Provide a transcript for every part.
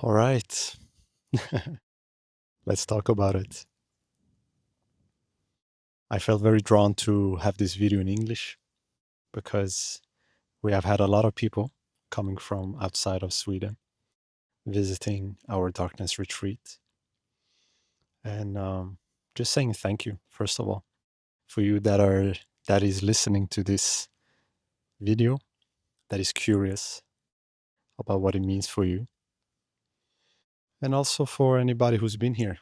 All right, let's talk about it. I felt very drawn to have this video in English because we have had a lot of people coming from outside of Sweden visiting our darkness retreat. And just saying thank you, first of all, for you that is listening to this video, that is curious about what it means for you. And also for anybody who's been here.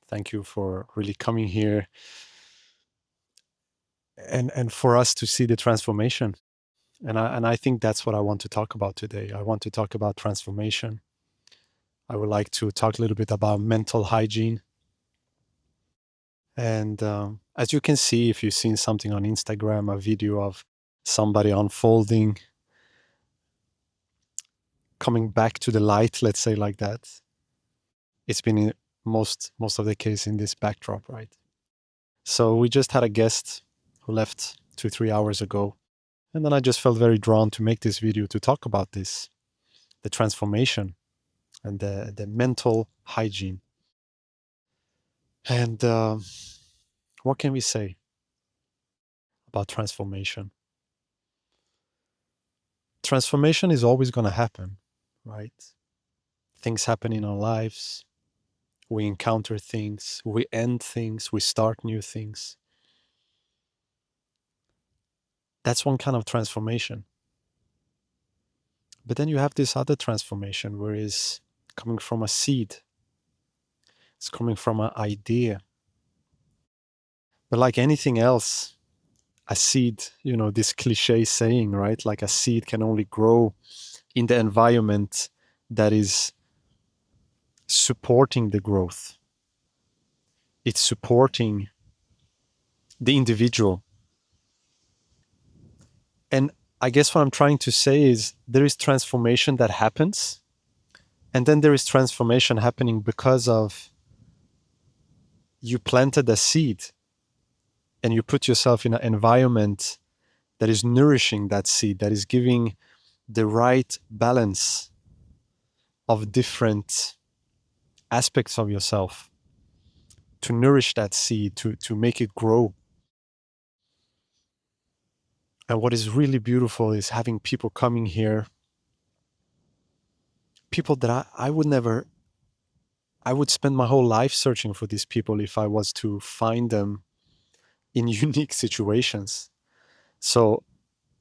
Thank you for really coming here and for us to see the transformation. And I think that's what I want to talk about today. I want to talk about transformation. I would like to talk a little bit about mental hygiene. And as you can see, if you've seen something on Instagram, a video of somebody unfolding, coming back to the light, let's say like that, it's been in most of the case in this backdrop, right? So we just had a guest who left 2-3 hours ago. And then I just felt very drawn to make this video to talk about this, the transformation and the mental hygiene. And what can we say about transformation? Transformation is always going to happen, right? Things happen in our lives. We encounter things, we end things, we start new things. That's one kind of transformation. But then you have this other transformation where it's coming from a seed, it's coming from an idea. But like anything else, a seed, this cliche saying, right? Like a seed can only grow in the environment that is supporting the growth. It's supporting the individual. And I guess what I'm trying to say is there is transformation that happens, and then there is transformation happening because of you planted a seed and you put yourself in an environment that is nourishing that seed, that is giving the right balance of different aspects of yourself to nourish that seed, to make it grow. And what is really beautiful is having people coming here, people that I would never, I would spend my whole life searching for these people if I was to find them in unique situations. So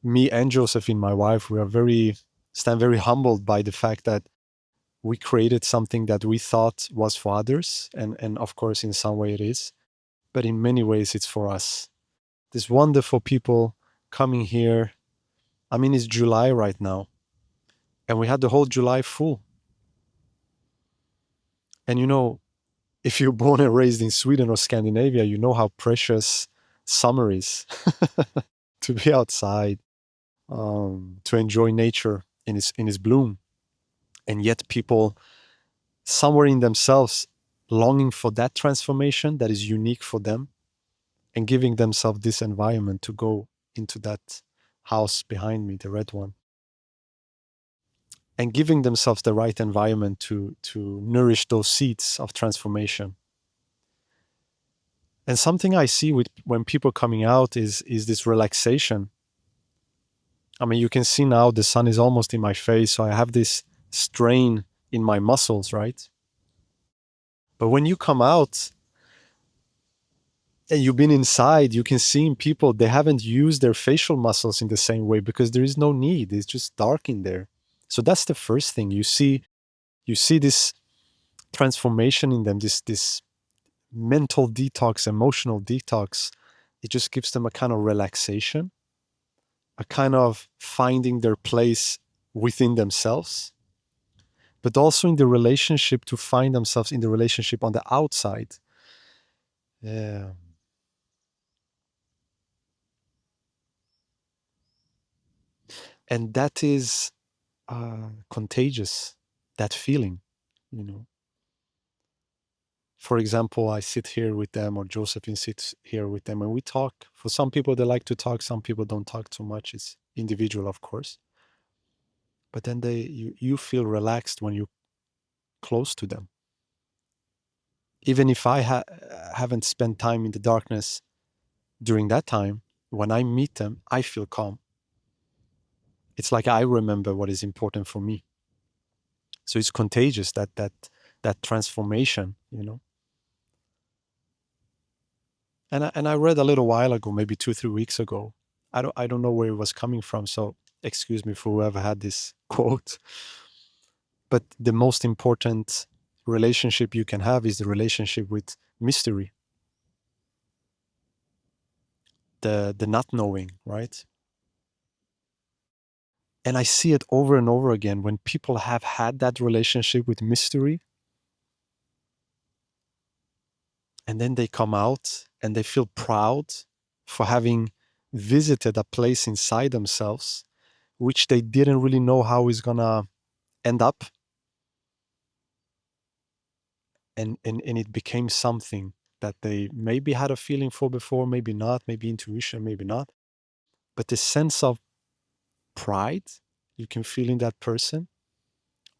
me and Josephine, my wife, we are stand very humbled by the fact that we created something that we thought was for others. And of course, in some way it is, but in many ways it's for us. These wonderful people coming here. I mean, it's July right now, and we had the whole July full. And if you're born and raised in Sweden or Scandinavia, you know how precious summer is to be outside, to enjoy nature in its bloom. And yet people somewhere in themselves longing for that transformation that is unique for them and giving themselves this environment to go into that house behind me, the red one, and giving themselves the right environment to nourish those seeds of transformation. And something I see with when people coming out is this relaxation. I mean, you can see now the sun is almost in my face, so I have this strain in my muscles, right? But when you come out and you've been inside, you can see in people they haven't used their facial muscles in the same way because there is no need. It's just dark in there. So that's the first thing. You see this transformation in them, this mental detox, emotional detox. It just gives them a kind of relaxation, a kind of finding their place within themselves, but also in the relationship, to find themselves in the relationship on the outside. Yeah. And that is contagious, that feeling, you know. For example, I sit here with them, or Josephine sits here with them, and we talk. For some people, they like to talk. Some people don't talk too much. It's individual, of course. But then you feel relaxed when you close to them. Even if I haven't spent time in the darkness during that time, when I meet them, I feel calm. It's like I remember what is important for me. So it's contagious, that transformation, you know. And I read a little while ago, maybe 2 3 weeks ago. I don't know where it was coming from, so excuse me for whoever had this quote. But the most important relationship you can have is the relationship with mystery, the not knowing, right? And I see it over and over again when people have had that relationship with mystery, and then they come out and they feel proud for having visited a place inside themselves which they didn't really know how is gonna end up, and it became something that they maybe had a feeling for before, maybe not, maybe intuition, maybe not. But the sense of pride you can feel in that person,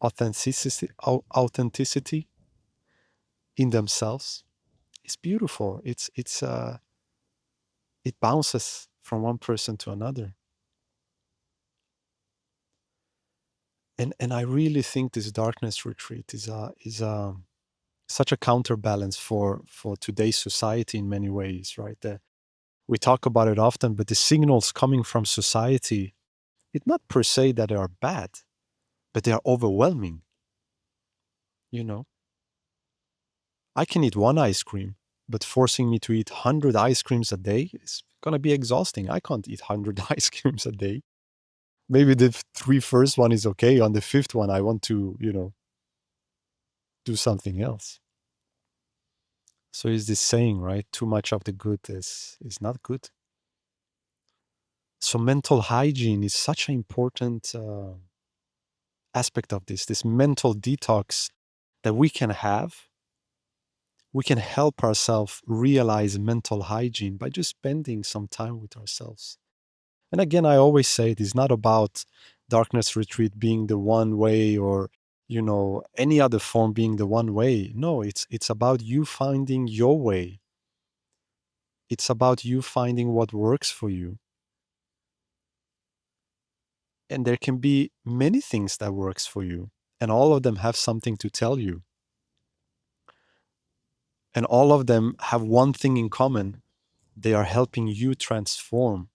authenticity in themselves, is beautiful. It bounces from one person to another. And I really think this darkness retreat is such a counterbalance for today's society in many ways, right? We talk about it often, but the signals coming from society, it's not per se that they are bad, but they are overwhelming. You know, I can eat one ice cream, but forcing me to eat 100 ice creams a day is gonna be exhausting. I can't eat 100 ice creams a day. Maybe the three first one is okay. On the fifth one, I want to, do something else. So is this saying, right? Too much of the good is not good. So mental hygiene is such an important aspect of this mental detox that we can have. We can help ourselves realize mental hygiene by just spending some time with ourselves. And again, I always say it is not about darkness retreat being the one way, or any other form being the one way. No, it's about you finding your way. It's about you finding what works for you. And there can be many things that works for you, and all of them have something to tell you. And all of them have one thing in common: they are helping you transform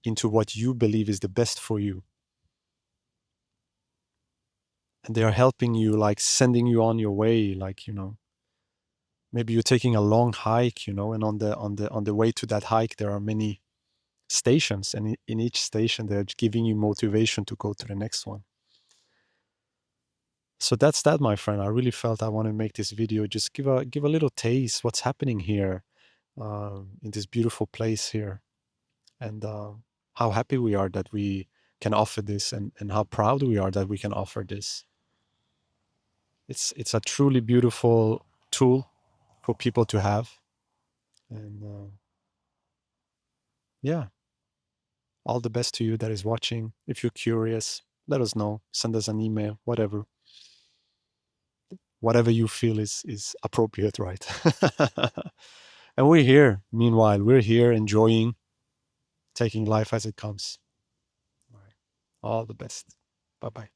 into what you believe is the best for you. And they are helping you, like sending you on your way, like, maybe you're taking a long hike, and on the way to that hike there are many stations, and in each station they're giving you motivation to go to the next one. So that's that, my friend. I really felt I want to make this video, just give a little taste what's happening here, in this beautiful place here, and how happy we are that we can offer this, and how proud we are that we can offer this. It's a truly beautiful tool for people to have, and yeah, all the best to you that is watching. If you're curious, let us know. Send us an email, whatever you feel is appropriate, right? And we're here. Meanwhile, we're here enjoying, taking life as it comes. All right. All the best. Bye bye.